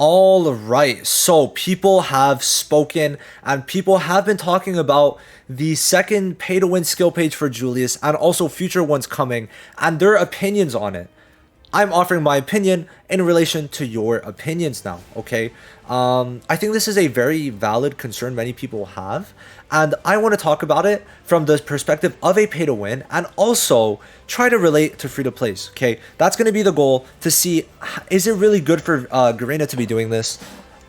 All right, so people have spoken and people have been talking about the second pay to win skill page for Julius and also future ones coming and their opinions on it. I'm offering my opinion in relation to your opinions now, okay? I think this is a very valid concern many people have, and I want to talk about it from the perspective of a pay to win and also try to relate to free to plays, okay? That's going to be the goal to see, is it really good for Garena to be doing this?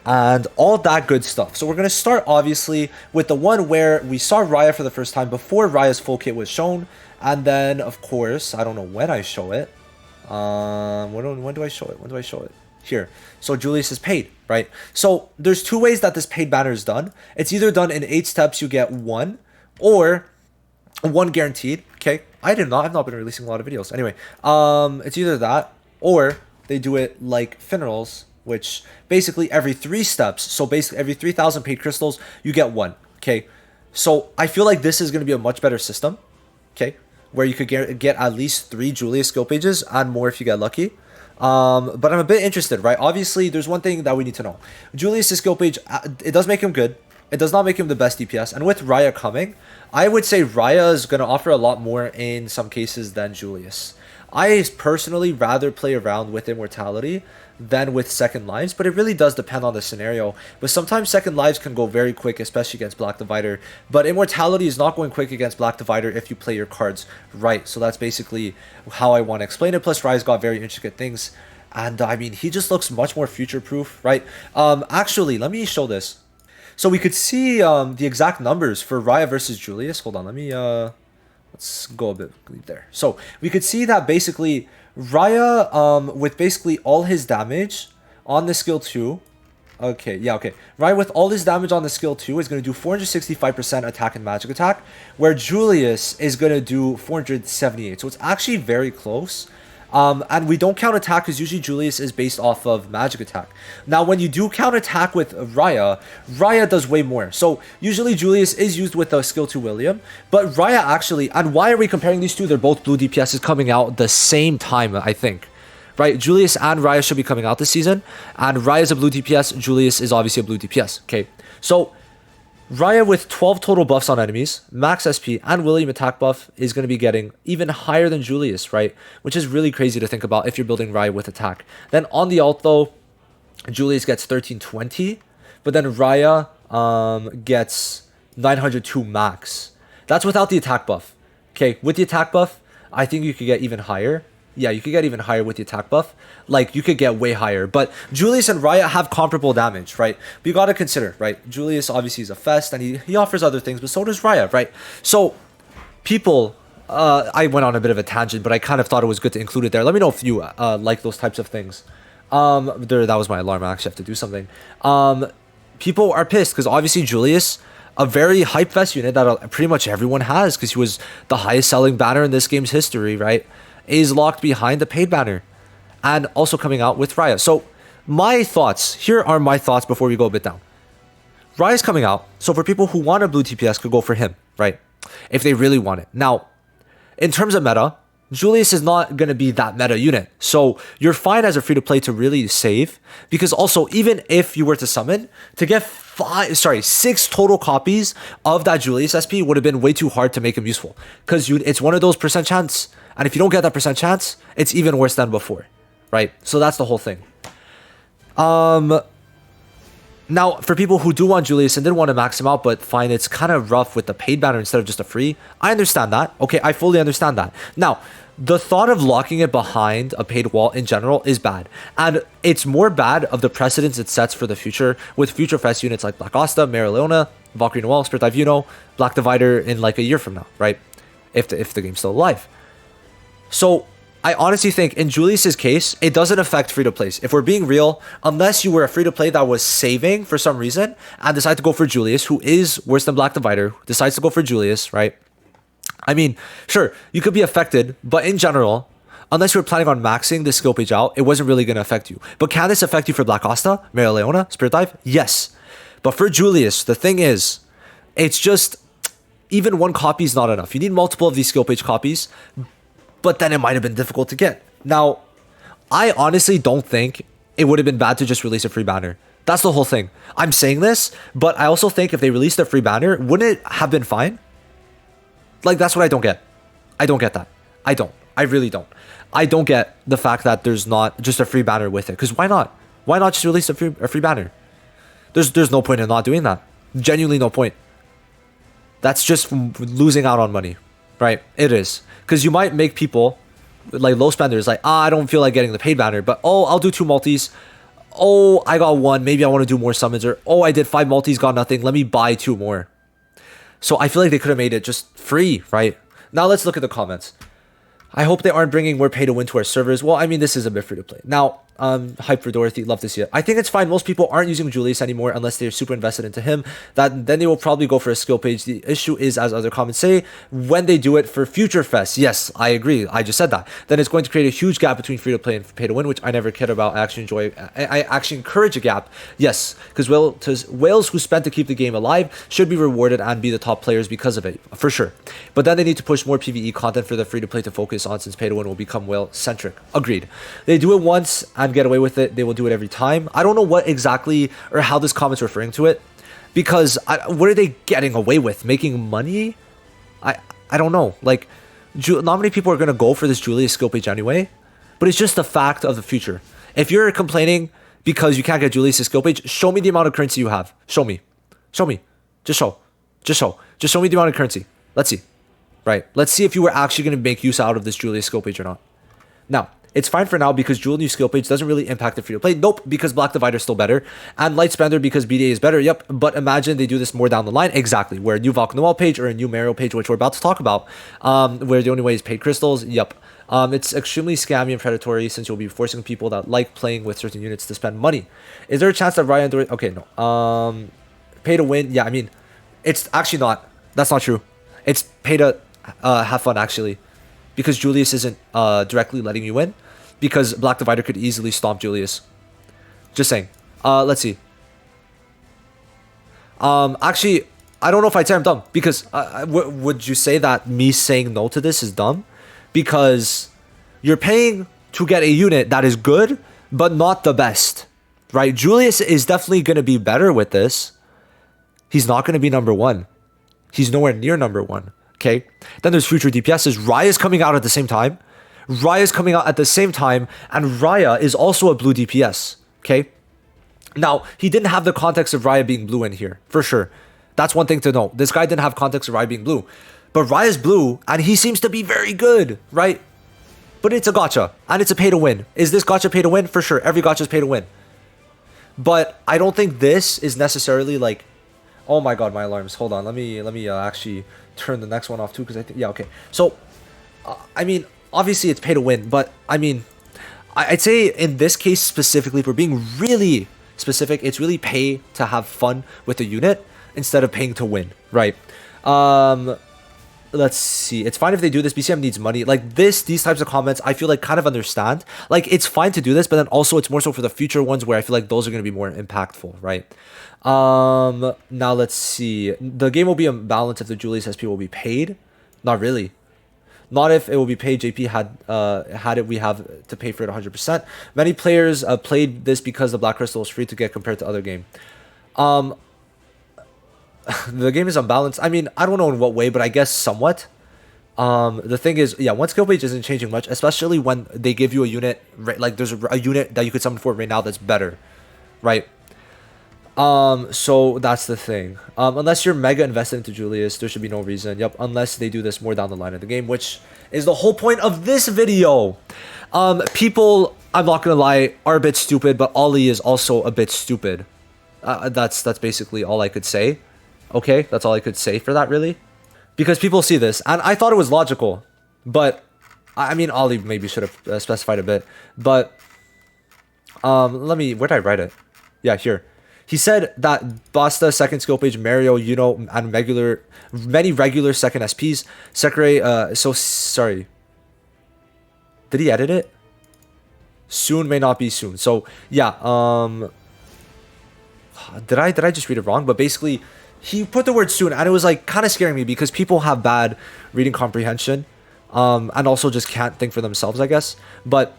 And all that good stuff. So we're going to start obviously with the one where we saw Rhya for the first time before Rhya's full kit was shown, and then of course, I don't know when I show it. When do I show it? When do I show it? Here. So Julius is paid, right? So there's two ways that this paid banner is done. It's either done in 8 steps, you get 1, or 1 guaranteed. Okay. I've not been releasing a lot of videos. Anyway, it's either that, or they do it like Funerals, which basically every 3 steps. So basically every 3,000 paid crystals, you get 1. Okay. So I feel like this is going to be a much better system. Okay. Where you could get at least 3 Julius skill pages and more if you get lucky. But I'm a bit interested, right? Obviously, there's one thing that we need to know. Julius' skill page, it does make him good. It does not make him the best DPS. And with Rhya coming, I would say Rhya is going to offer a lot more in some cases than Julius. I personally rather play around with Immortality than with Second Lives, but it really does depend on the scenario. But sometimes Second Lives can go very quick, especially against Black Divider. But Immortality is not going quick against Black Divider if you play your cards right. So that's basically how I want to explain it. Plus, Rhya's got very intricate things. And I mean, he just looks much more future-proof, right? Actually, let me show this. So we could see the exact numbers for Rhya versus Julius. Hold on, let me... let's go a bit there. So we could see that basically Rhya, with basically all his damage on the skill 2. Okay, yeah, okay. Rhya with all his damage on the skill 2 is going to do 465% attack and magic attack, where Julius is going to do 478. So it's actually very close. And we don't count attack because usually Julius is based off of magic attack. Now, when you do count attack with Rhya, Rhya does way more. So usually Julius is used with the skill 2 William, but Rhya actually, and why are we comparing these two? They're both blue DPSs coming out the same time, I think. Right? Julius and Rhya should be coming out this season, and Rhya is a blue DPS, Julius is obviously a blue DPS. Okay, so Rhya with 12 total buffs on enemies, max SP, and William attack buff is going to be getting even higher than Julius, right? Which is really crazy to think about if you're building Rhya with attack. Then on the ult though, Julius gets 1320, but then Rhya gets 902 max. That's without the attack buff. Okay, with the attack buff, I think you could get even higher. Yeah, you could get even higher with the attack buff. Like, you could get way higher. But Julius and Rhya have comparable damage, right? But you gotta consider, right? Julius obviously is a fest, and he offers other things, but so does Rhya, right? So, people... I went on a bit of a tangent, but I kind of thought it was good to include it there. Let me know if you like those types of things. That was my alarm. I actually have to do something. People are pissed, because obviously Julius... a very hype fest unit that pretty much everyone has, because he was the highest selling banner in this game's history, right? Is locked behind the paid banner and also coming out with Rhya. So my thoughts, here are my thoughts before we go a bit down. Rhya's coming out, so for people who want a blue TPS could go for him, right? If they really want it. Now, in terms of meta, Julius is not going to be that meta unit. So you're fine as a free-to-play to really save, because also even if you were to summon, to get 6 total copies of that Julius SP would have been way too hard to make him useful, because it's one of those percent chance. And if you don't get that percent chance, it's even worse than before, right? So that's the whole thing. Now, for people who do want Julius and didn't want to max him out, but find it's kind of rough with the paid banner instead of just a free, I understand that. Okay, I fully understand that. Now, the thought of locking it behind a paid wall in general is bad. And it's more bad of the precedence it sets for the future with future fest units like Black Asta, Mara Leona, Valkyrie Noel, Spirit Dive Uno, Black Divider in like a year from now, right? If the game's still alive. So I honestly think in Julius's case, it doesn't affect free-to-plays. If we're being real, unless you were a free-to-play that was saving for some reason and decide to go for Julius, who is worse than Black Divider, decides to go for Julius, right? I mean, sure, you could be affected, but in general, unless you were planning on maxing the skill page out, it wasn't really going to affect you. But can this affect you for Black Asta, Mara Leona, Spirit Dive? Yes. But for Julius, the thing is, it's just, even 1 copy is not enough. You need multiple of these skill page copies, but then it might have been difficult to get. Now, I honestly don't think it would have been bad to just release a free banner. That's the whole thing. I'm saying this, but I also think if they released a free banner, wouldn't it have been fine? Like, that's what I don't get. I don't get that. I don't. I really don't. I don't get the fact that there's not just a free banner with it. Because why not? Why not just release a free banner? There's no point in not doing that. Genuinely no point. That's just losing out on money, right? It is. Because you might make people, like low spenders, like, I don't feel like getting the paid banner, but oh, I'll do 2 multis. Oh, I got 1. Maybe I want to do more summons. Or, oh, I did 5 multis, got nothing. Let me buy 2 more. So I feel like they could have made it just free, right? Now let's look at the comments. I hope they aren't bringing more pay to win to our servers. Well, I mean, this is a bit free to play. Now, hype for Dorothy, love to see it. I think it's fine. Most people aren't using Julius anymore unless they're super invested into him. Then they will probably go for a skill page. The issue is, as other comments say, when they do it for future fests. Yes, I agree. I just said that. Then it's going to create a huge gap between free to play and pay to win, which I never cared about. I actually encourage a gap. Yes, because whales who spent to keep the game alive should be rewarded and be the top players because of it, for sure. But then they need to push more PvE content for the free to play to focus on, since pay to win will become whale centric. Agreed. They do it once and get away with it. They will do it every time. I don't know what exactly or how this comment's referring to it, because what are they getting away with? Making money? I don't know. Like, not many people are going to go for this Julius skill page anyway, but it's just a fact of the future. If you're complaining because you can't get Julius' skill page, show me the amount of currency you have. Show me. Show me. Just show me the amount of currency. Let's see. Right. Let's see if you were actually going to make use out of this Julius skill page or not. Now, it's fine for now because Julius skill page doesn't really impact the free to play. Nope, because Black Divider is still better. And Light Spender because BDA is better. Yep, but imagine they do this more down the line. Exactly. Where a new Valk Noel page or a new Mario page, which we're about to talk about, where the only way is paid crystals. Yep. It's extremely scammy and predatory since you'll be forcing people that like playing with certain units to spend money. Is there a chance that Rhya and Dorothy... Okay, no. Pay to win. Yeah, I mean, it's actually not. That's not true. It's pay to have fun, actually. Because Julius isn't directly letting you win. Because Black Divider could easily stomp Julius. Just saying. Let's see. Actually, I don't know if I'd say I'm dumb. Because would you say that me saying no to this is dumb? Because you're paying to get a unit that is good, but not the best. Right? Julius is definitely going to be better with this. He's not going to be number 1. He's nowhere near number 1. Okay? Then there's future DPSs. Rhya is coming out at the same time. And Rhya is also a blue DPS. Okay? Now, he didn't have the context of Rhya being blue in here, for sure. That's one thing to know. This guy didn't have context of Rhya being blue. But Rhya's blue, and he seems to be very good, right? But it's a gacha, and it's a pay to win. Is this gacha pay to win? For sure. Every gacha is pay to win. But I don't think this is necessarily like... Oh my god, my alarms. Hold on. Let me actually turn the next one off too, because I think... Yeah, okay. So, I mean, obviously it's pay to win, but I mean, I'd say in this case specifically, if we're being really specific, it's really pay to have fun with the unit instead of paying to win, right? Let's see. It's fine if they do this. BCM needs money. Like these types of comments, I feel like kind of understand. Like it's fine to do this, but then also it's more so for the future ones where I feel like those are going to be more impactful, right? Now let's see. The game will be unbalanced if the Julius SP will be paid. Not really. Not if it will be paid. JP had it. We have to pay for it 100%. Many players played this because the Black Crystal is free to get compared to other game. The game is unbalanced. I mean, I don't know in what way, but I guess somewhat. The thing is, yeah, one skill page isn't changing much, especially when they give you a unit, like there's a unit that you could summon for right now that's better, right? So that's the thing. Unless you're mega invested into Julius, there should be no reason. Yep, unless they do this more down the line of the game, which is the whole point of this video. People, I'm not gonna lie, are a bit stupid, but Ollie is also a bit stupid. That's basically all I could say. Okay, that's all I could say for that, really. Because people see this, and I thought it was logical. But, I mean, Ollie maybe should have specified a bit. But, where did I write it? Yeah, here. He said that Basta, second skill page, Mario, and many regular second SPs. Sekirei, so sorry. Did he edit it? Soon may not be soon. So, yeah, did I just read it wrong? But basically, he put the word soon, and it was like kind of scaring me because people have bad reading comprehension, and also just can't think for themselves, I guess. But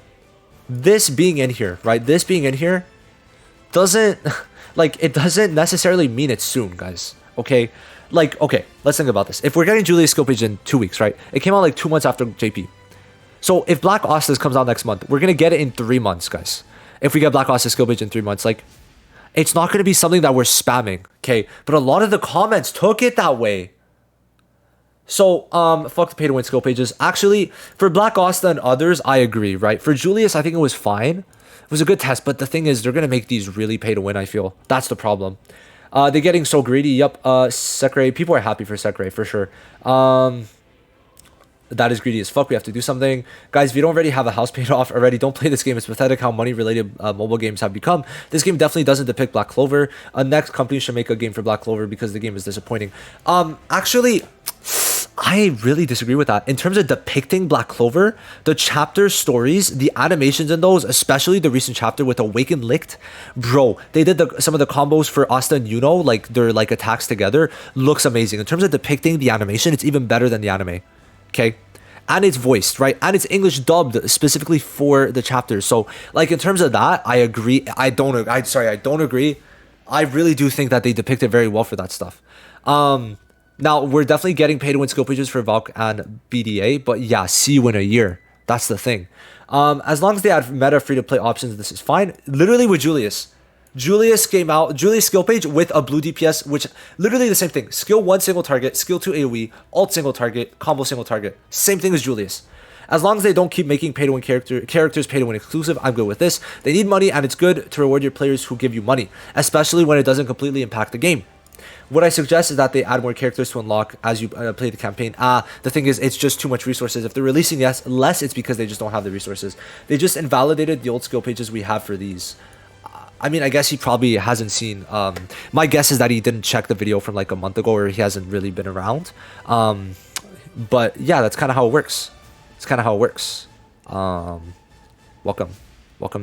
this being in here, right? This being in here doesn't like it doesn't necessarily mean it's soon, guys. Okay, like okay, let's think about this. If we're getting Julius skill page in 2 weeks, right? It came out like 2 months after JP. So if Black Ostas comes out next month, we're gonna get it in 3 months, guys. If we get Black Ostas skill page in 3 months, like it's not gonna be something that we're spamming, okay? But a lot of the comments took it that way. So, fuck the pay to win skill pages. Actually, for Black Asta and others, I agree, right? For Julius, I think it was fine. It was a good test, but the thing is, they're gonna make these really pay to win, I feel. That's the problem. They're getting so greedy. Yup, Sekre, people are happy for Sekre, for sure. That is greedy as fuck. We have to do something. Guys, if you don't already have a house paid off already, don't play this game. It's pathetic how money-related mobile games have become. This game definitely doesn't depict Black Clover. Next company should make a game for Black Clover because the game is disappointing. Actually, I really disagree with that. In terms of depicting Black Clover, the chapter stories, the animations in those, especially the recent chapter with Awakened Licked, bro, they did some of the combos for Asta and Yuno, like their like attacks together, looks amazing. In terms of depicting the animation, it's even better than the anime. Okay, and it's voiced, right? And it's English dubbed specifically for the chapters. So like in terms of that, I agree. I don't agree. I really do think that they depict it very well for that stuff. Now we're definitely getting pay to win skill pages for Valk and BDA, but yeah, see you in a year. That's the thing. As long as they add meta free to play options, this is fine. Literally with Julius came out, Julius skill page with a blue DPS, which literally the same thing. Skill 1 single target, skill 2 AoE, ult single target, combo single target. Same thing as Julius. As long as they don't keep making pay to win characters pay to win exclusive, I'm good with this. They need money and it's good to reward your players who give you money, especially when it doesn't completely impact the game. What I suggest is that they add more characters to unlock as you play the campaign. The thing is, it's just too much resources. If they're releasing less, it's because they just don't have the resources. They just invalidated the old skill pages we have for these. I mean, I guess he probably hasn't seen. My guess is that he didn't check the video from like a month ago, or he hasn't really been around. But yeah, that's kind of how it works. It's kind of how it works. Welcome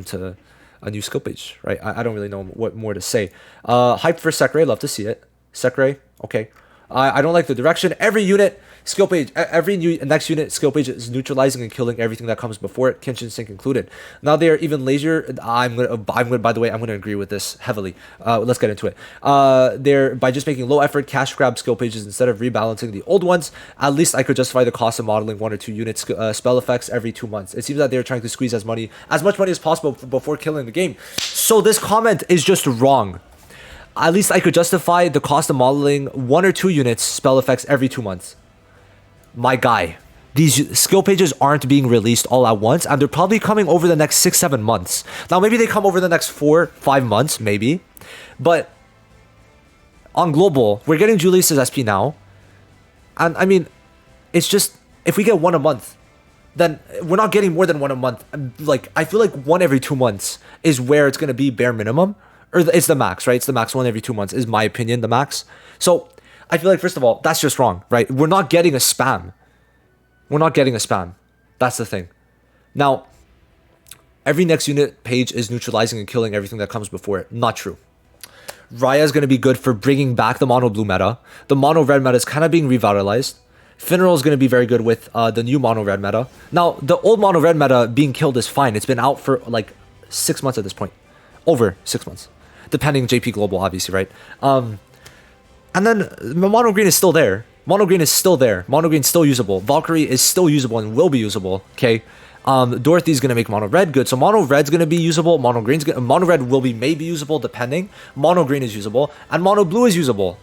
to a new skill page, right? I don't really know what more to say. Hyped for Sekre, love to see it. Sekre, okay. I don't like the direction. Every unit skill page, every next unit skill page is neutralizing and killing everything that comes before it, Kenshin Sync included. Now they are even lazier. I'm gonna. By the way, I'm gonna agree with this heavily. Let's get into it. They're by just making low effort cash grab skill pages instead of rebalancing the old ones. At least I could justify the cost of modeling 1 or 2 units spell effects every 2 months. It seems that they're trying to squeeze as much money as possible before killing the game. So this comment is just wrong. At least I could justify the cost of modeling 1 or 2 units spell effects every 2 months. My guy, these skill pages aren't being released all at once, and they're probably coming over the next 6-7 months. Now maybe they come over the next 4-5 months, maybe. But on global, we're getting Julius's SP now. And I mean, it's just, if we get 1 a month, then we're not getting more than 1 a month. Like, I feel like 1 every 2 months is where it's going to be bare minimum. Or it's the max, right? It's the max 1 every 2 months is my opinion, the max. So I feel like, first of all, that's just wrong, right? We're not getting a spam. That's the thing. Now, every next unit page is neutralizing and killing everything that comes before it. Not true. Rhya is going to be good for bringing back the mono blue meta. The mono red meta is kind of being revitalized. Finral is going to be very good with the new mono red meta. Now, the old mono red meta being killed is fine. It's been out for like 6 months at this point. Over 6 months. Depending JP Global, obviously, right? And then mono green is still there. Mono green is still usable. Valkyrie is still usable and will be usable. Okay. Dorothy's gonna make mono red good. So mono red's gonna be usable. Mono red will be maybe usable depending. Mono green is usable. And mono blue is usable.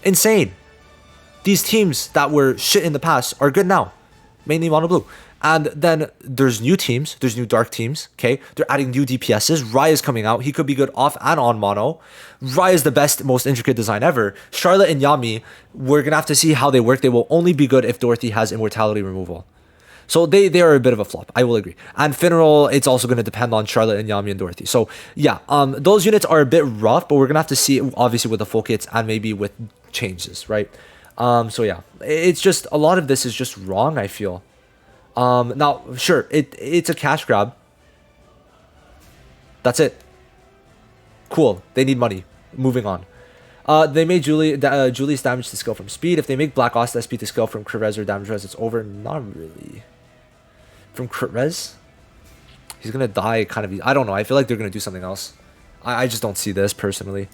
Insane. These teams that were shit in the past are good now. Mainly mono blue. And then there's new teams. There's new dark teams. Okay. They're adding new DPSs. Rhya is coming out. He could be good off and on mono. Rhya is the best, most intricate design ever. Charlotte and Yami, we're going to have to see how they work. They will only be good if Dorothy has immortality removal. So they are a bit of a flop. I will agree. And Finral, it's also going to depend on Charlotte and Yami and Dorothy. So yeah, those units are a bit rough, but we're going to have to see it obviously with the full kits and maybe with changes, right? So yeah, it's just, a lot of this is just wrong, I feel. Now, sure, it's a cash grab. That's it. Cool. They need money. Moving on. They made Julius damage to skill from speed. If they make Black Asta SP to skill from crit res or damage res, it's over. Not really. From crit res? He's gonna die kind of. I don't know. I feel like they're gonna do something else. I just don't see this personally.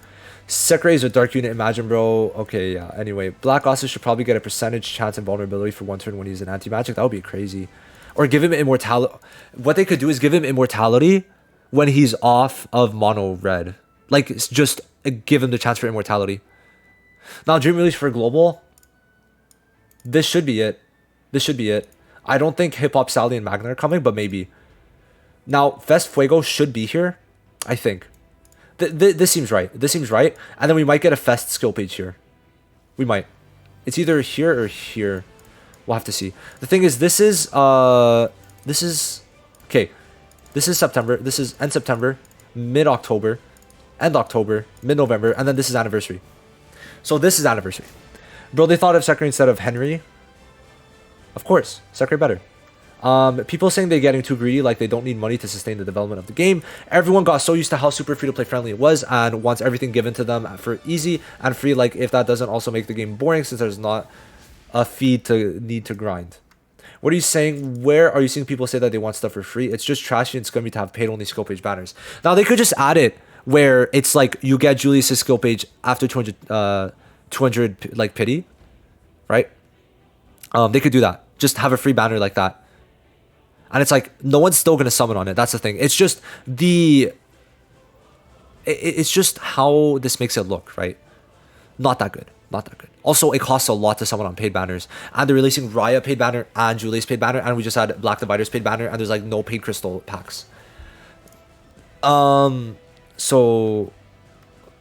Sekre is a dark unit, imagine, bro. Okay, yeah. Anyway, Black Oster should probably get a percentage chance and vulnerability for one turn when he's an anti-magic. That would be crazy. Or give him immortality. What they could do is give him immortality when he's off of mono red. Like, it's just give him the chance for immortality. Now, Dream Release for global. This should be it. This should be it. I don't think Hip Hop Sally and Magna are coming, but maybe. Now, Fest Fuego should be here, I think. This seems right. This seems right. And then we might get a Fest skill page here. We might. It's either here or here. We'll have to see. The thing is, this is okay. This is September. This is end September, mid-October, end October, mid-November, and then this is anniversary. So this is anniversary. Bro, they thought of Sekre instead of Henry. Of course, Sekre better. People saying they're getting too greedy, like they don't need money to sustain the development of the game. Everyone got so used to how super free-to-play friendly it was and wants everything given to them for easy and free. Like, if that doesn't also make the game boring, since there's not a feed to need to grind. What are you saying? Where are you seeing people say that they want stuff for free? It's just trashy and scummy to have paid-only skill page banners. Now, they could just add it where it's like you get Julius's skill page after 200 like pity, right? They could do that. Just have a free banner like that. And it's like, no one's still going to summon on it. That's the thing. It's just it's just how this makes it look, right? Not that good. Not that good. Also, it costs a lot to summon on paid banners. And they're releasing Rhya paid banner and Julius paid banner. And we just had Black Dividers paid banner. And there's like no paid crystal packs. So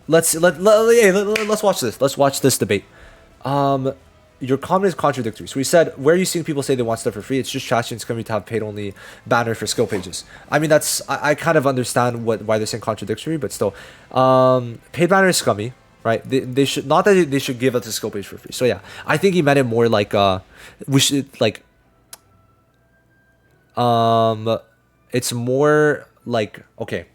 let's watch this. Let's watch this debate. Your comment is contradictory. So we said, where are you seeing people say they want stuff for free? It's just trash and it's going to have paid only banner for skill pages. I mean, I kind of understand why they're saying contradictory, but still, paid banner is scummy, right? They should not that they should give us a skill page for free. So yeah, I think he meant it more like we should like it's more like, okay.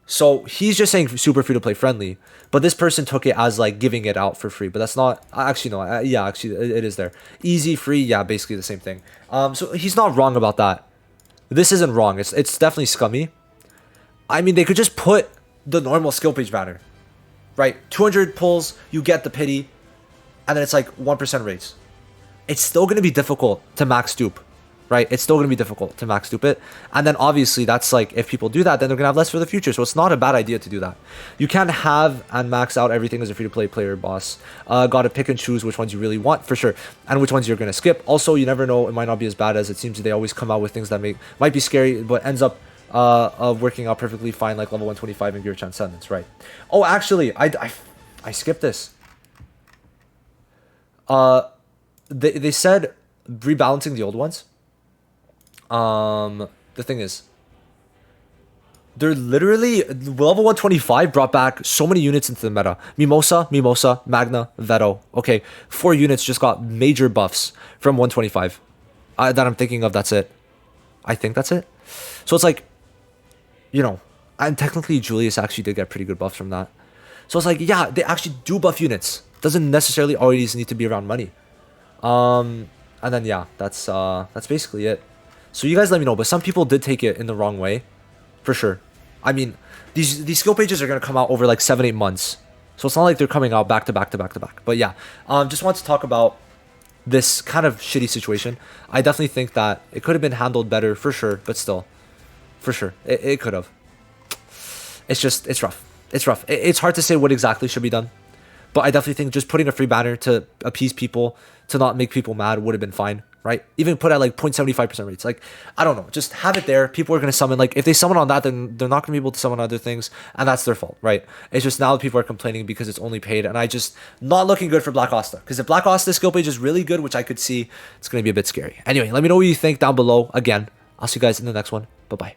So he's just saying super free to play friendly, but this person took it as like giving it out for free, but that's not actually, no. Yeah, actually it is there. Easy, free. Yeah, basically the same thing. So he's not wrong about that. This isn't wrong. It's definitely scummy. I mean, they could just put the normal skill page banner, right? 200 pulls, you get the pity, and then it's like 1% raise. It's still going to be difficult to max dupe. Right, it's still going to be difficult to max dupe it. And then obviously that's like, if people do that, then they're going to have less for the future. So it's not a bad idea to do that. You can't have and max out everything as a free-to-play player, boss. Got to pick and choose which ones you really want, for sure. And which ones you're going to skip. Also, you never know, it might not be as bad as it seems. They always come out with things that might be scary, but ends up working out perfectly fine, like level 125 in Gear Transcendence, right? Oh, actually, I skipped this. They said rebalancing the old ones. The thing is, they're literally level 125 brought back so many units into the meta. Mimosa, Magna, Veto. Okay, 4 units just got major buffs from 125 that I'm thinking of. That's it. I think that's it. So it's like, you know, and technically Julius actually did get pretty good buffs from that. So it's like, yeah, they actually do buff units. Doesn't necessarily always need to be around money. And then yeah, that's basically it. So you guys let me know, but some people did take it in the wrong way, for sure. I mean, these skill pages are gonna come out over like 7-8 months, so it's not like they're coming out back to back to back to back. But yeah, just want to talk about this kind of shitty situation. I definitely think that it could have been handled better, for sure, but still, for sure, it could have. It's rough. It's rough. It's hard to say what exactly should be done, but I definitely think just putting a free banner to appease people, to not make people mad, would have been fine. Right? Even put at like 0.75% rates. Like, I don't know. Just have it there. People are going to summon. Like, if they summon on that, then they're not going to be able to summon other things. And that's their fault, right? It's just now people are complaining because it's only paid. And I just, not looking good for Black Asta. Because if Black Asta's skill page is really good, which I could see, it's going to be a bit scary. Anyway, let me know what you think down below. Again, I'll see you guys in the next one. Bye-bye.